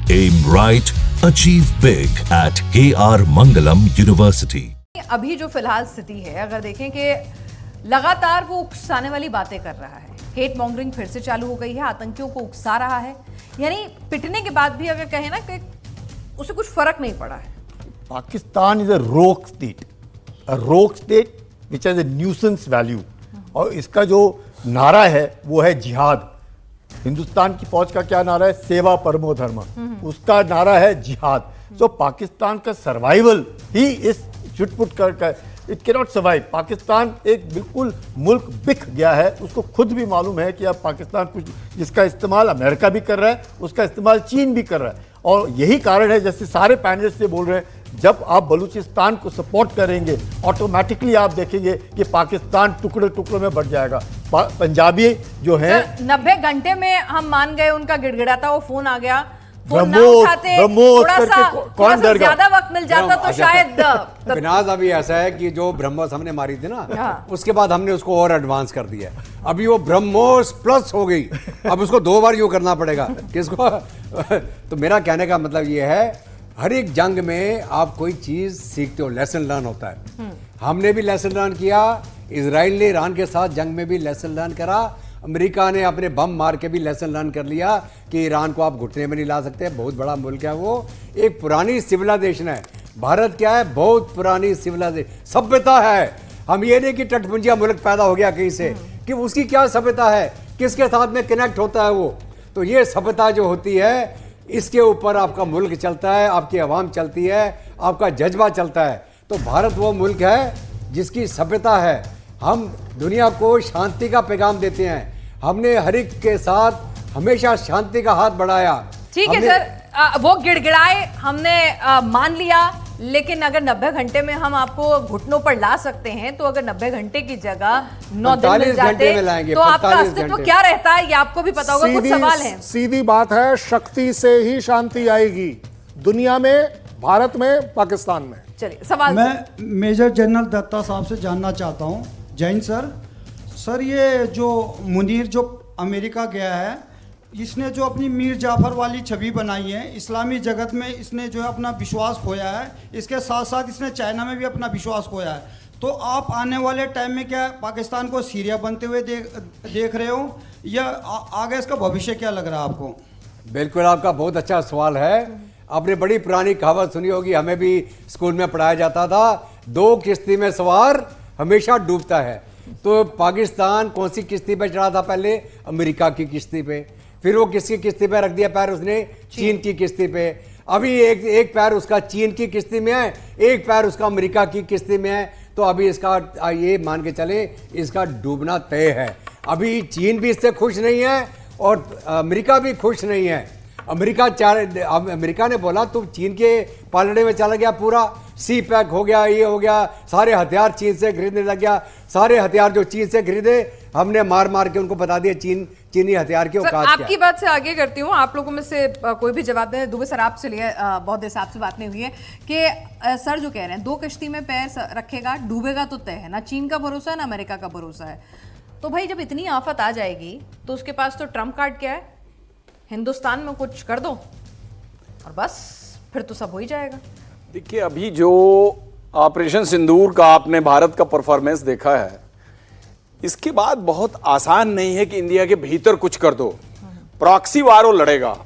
Aim right, achieve big at KR Mangalam University. अभी जो फिलहाल स्थिति है, अगर देखें कि लगातार वो उकसाने वाली बातें कर रहा है, हेट मॉन्गरिंग फिर से चालू हो गई है, आतंकियों को उकसा रहा है, यानी पिटने के बाद भी अगर कहें ना कि उसे कुछ फर्क नहीं पड़ा है। पाकिस्तान इज अ रोक state which has a nuisance value, और इसका जो नारा है वो है जिहाद। हिंदुस्तान की फौज का क्या नारा है? सेवा परमो धर्म, उसका नारा है जिहाद। तो पाकिस्तान का सर्वाइवल ही इस चुटपुट कर it can not survive. Pakistan एक बिल्कुल मुल्क बिक गया है, उसको खुद भी मालूम है कि अब पाकिस्तान कुछ जिसका इस्तेमाल अमेरिका भी कर रहा है, उसका इस्तेमाल चीन भी कर रहा है। और यही कारण है, जैसे सारे पैनलिस्ट से बोल रहे हैं, जब आप बलूचिस्तान को सपोर्ट करेंगे ऑटोमेटिकली आप देखेंगे कि पाकिस्तान टुकड़े टुकड़ों में बढ़ जाएगा। पंजाबी जो है 90 घंटे में हम मान गए, उनका गिड़गिड़ाता वो फोन आ गया, फोन ना ब्रह्मोस उठाते, ब्रह्मोस थोड़ा करके सा कौन डर गया? ज्यादा वक्त मिल जाता तो शायद विनाश अभी ऐसा है कि जो ब्रह्मोस हमने मारी थी ना, उसके बाद हमने उसको और एडवांस कर दिया। अभी वो ब्रह्मोस प्लस हो गई, अब उसको 2 बार यूं करना पड़ेगा किसको। तो मेरा कहने का मतलब ये है, हर एक जंग में आप कोई चीज सीखते हो, लेसन लर्न होता है। हमने भी लेसन लर्न किया, इजराइल ने ईरान के साथ जंग में भी लेसन लर्न करा, अमेरिका ने अपने बम मार के भी लेसन लर्न कर लिया कि ईरान को आप घुटने में नहीं ला सकते, बहुत बड़ा मुल्क है वो, एक पुरानी सिविलाइजेशन है। भारत क्या है? बहुत पुरानी सिविलाइजेशन, सभ्यता है। हम ये नहीं कि टटपुंजिया मुल्क पैदा हो गया कहीं से, कि उसकी क्या सभ्यता है, किसके साथ में कनेक्ट होता है वो। तो ये सभ्यता जो होती है, इसके ऊपर आपका मुल्क चलता है, आपकी आवाम चलती है, आपका जज्बा चलता है। तो भारत वो मुल्क है जिसकी सभ्यता है। हम दुनिया को शांति का पैगाम देते हैं, हमने हर एक के साथ हमेशा शांति का हाथ बढ़ाया। ठीक है सर, वो गिड़गिड़ाए हमने मान लिया, लेकिन अगर 90 घंटे में हम आपको घुटनों पर ला सकते हैं, तो अगर 90 घंटे की जगह 9 दिन मिल जाते तो आपका अस्तित्व क्या रहता है, ये आपको भी पता होगा। कुछ सवाल हैं। सीधी बात है, शक्ति से ही शांति आएगी, दुनिया में, भारत में, पाकिस्तान में। चलिए सवाल। मैं मेजर जनरल दत्ता साहब से जानना चाहता हूँ। जैन सर, ये जो मुनीर जो अमेरिका गया है, इसने जो अपनी मीर जाफर वाली छवि बनाई है, इस्लामी जगत में इसने जो है अपना विश्वास खोया है, इसके साथ साथ इसने चाइना में भी अपना विश्वास खोया है। तो आप आने वाले टाइम में क्या पाकिस्तान को सीरिया बनते हुए देख रहे हो, या आगे इसका भविष्य क्या लग रहा है आपको? बिल्कुल, आपका बहुत अच्छा सवाल है। आपने बड़ी पुरानी कहावत सुनी होगी, हमें भी स्कूल में पढ़ाया जाता था, 2 किश्ती में सवार हमेशा डूबता है। तो पाकिस्तान कौन सी किश्ती पे चढ़ा था? पहले अमेरिका की किश्ती पे, फिर वो किसकी किश्ती पे रख दिया पैर उसने? चीन की किश्ती पे। अभी एक पैर उसका चीन की किश्ती में है, एक पैर उसका अमेरिका की किश्ती में है। तो अभी इसका ये मान के चले, इसका डूबना तय है। अभी चीन भी इससे खुश नहीं है और अमेरिका भी खुश नहीं है। अमेरिका ने बोला तुम चीन के पालने में चला गया, पूरा सी पैक हो गया, ये हो गया, सारे हथियार चीन से खरीदने लग गया, सारे हथियार जो चीन से खरीदे हमने मार मार के उनको बता दिया चीनी हथियार के औकात क्या है। आपकी बात से आगे करती हूँ, आप लोगों में से कोई भी जवाब दे। दुबे सर आपसे लिए बहुत देर से आपसे बात नहीं हुई है कि सर जो कह रहे हैं 2 किश्ती में पैर रखेगा, डूबेगा तो तय है, ना चीन का भरोसा है ना अमेरिका का भरोसा है। तो भाई जब इतनी आफत आ जाएगी तो उसके पास तो ट्रम्प कार्ड क्या है, हिंदुस्तान में कुछ कर दो और बस फिर तो सब हो ही जाएगा। देखिए, अभी जो ऑपरेशन सिंदूर का आपने भारत का परफॉर्मेंस देखा है, इसके बाद बहुत आसान नहीं है कि इंडिया के भीतर कुछ कर दो। प्रॉक्सी वार वो लड़ेगा,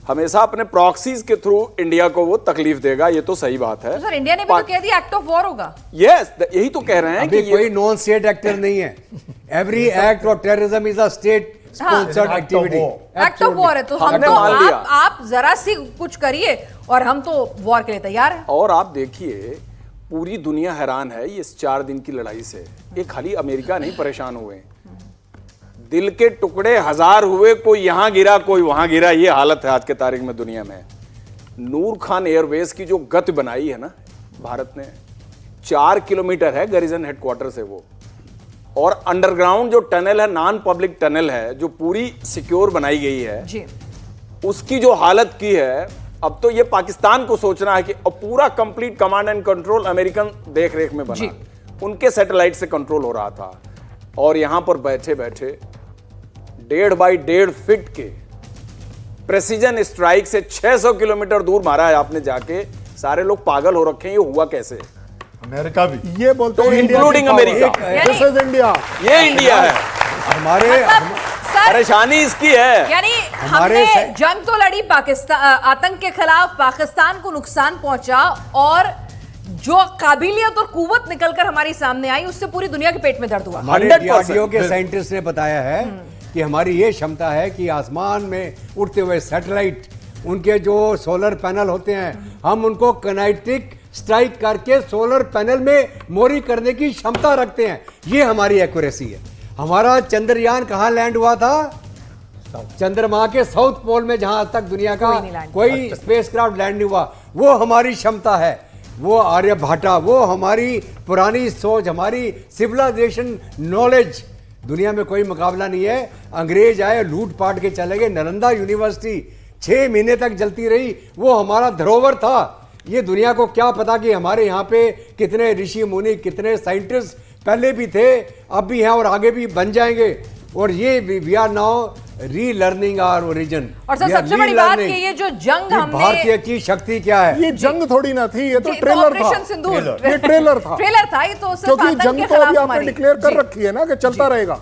हमेशा अपने प्रॉक्सीज के थ्रू इंडिया को वो तकलीफ देगा, ये तो सही बात है। तो सर इंडिया ने भी तो कह दिया एक्ट ऑफ वॉर होगा। यस, यही तो कह रहे हैं कि कोई नॉन स्टेट एक्टर नहीं है। Every act of terrorism is a state sponsored activity. Act of war है, तो हम तो आप जरा सी कुछ करिए और हम तो वॉर के लिए तैयार हैं। और आप देखिए, पूरी दुनिया हैरान है इस 4 दिन की लड़ाई से। एक खाली अमेरिका नहीं परेशान हुए, दिल के टुकड़े 1000 हुए, कोई यहां गिरा कोई वहां गिरा, ये हालत है आज के तारीख में दुनिया में। नूर खान एयरवेज की जो गति बनाई है ना भारत ने, 4 किलोमीटर है गैरिजन हेडक्वार्टर से वो, और अंडरग्राउंड जो टनल है, नॉन पब्लिक टनल है, जो पूरी सिक्योर बनाई गई है जी, उसकी जो हालत की है, अब तो ये पाकिस्तान को सोचना है कि अब पूरा complete command and control American देख रेख में बना, उनके सैटेलाइट से कंट्रोल हो रहा था। और यहां पर बैठे बैठे 1.5 बाई 1.5 फीट के प्रेसिजन स्ट्राइक से 600 किलोमीटर दूर मारा है आपने जाके। सारे लोग पागल हो रखे हैं, ये हुआ कैसे? अमेरिका भी ये बोलते हैं including America. This is India. ये इंडिया है, हमारे सर, परेशानी इसकी है। यानी हमारे हमने जंग तो लड़ी पाकिस्तान आतंक के खिलाफ, पाकिस्तान को नुकसान पहुंचा, और जो काबिलियत और कुव्वत निकलकर हमारी सामने आई उससे पूरी दुनिया के पेट में दर्द हुआ। हमारे 100% DRDO के साइंटिस्ट ने बताया है कि हमारी ये क्षमता है कि आसमान में उड़ते हुए सैटेलाइट, उनके जो सोलर पैनल होते हैं, हम उनको किनेटिक स्ट्राइक करके सोलर पैनल में मोरी करने की क्षमता रखते हैं। ये हमारी एक्यूरेसी है। हमारा चंद्रयान कहाँ लैंड हुआ था? चंद्रमा के साउथ पोल में, जहां तक दुनिया का कोई स्पेसक्राफ्ट लैंड नहीं हुआ। वो हमारी क्षमता है, वो आर्यभट्टा, वो हमारी पुरानी सोच, हमारी सिविलाइजेशन नॉलेज। दुनिया में कोई मुकाबला नहीं है। अंग्रेज आए, लूट पाट के चले गए। नालंदा यूनिवर्सिटी 6 महीने तक जलती रही, वो हमारा धरोहर था। ये दुनिया को क्या पता कि हमारे यहाँ पे कितने ऋषि मुनि, कितने साइंटिस्ट पहले भी थे, अब भी हैं और आगे भी बन जाएंगे। और ये we are now relearning our origin. और सर, सबसे बड़ी बात कि ये जो जंग हमने, भारतीय की शक्ति क्या है? ये जंग थोड़ी ना थी, ये तो ये ट्रेलर था। ऑपरेशन सिंदूर, ये ट्रेलर था। ट्रेलर था। ये तो सिर्फ क्योंकि आतंक जंग के तो खिलाफ अभी आपने हमारी। डिक्लेयर कर जी। रखी है ना कि चलता रहेगा।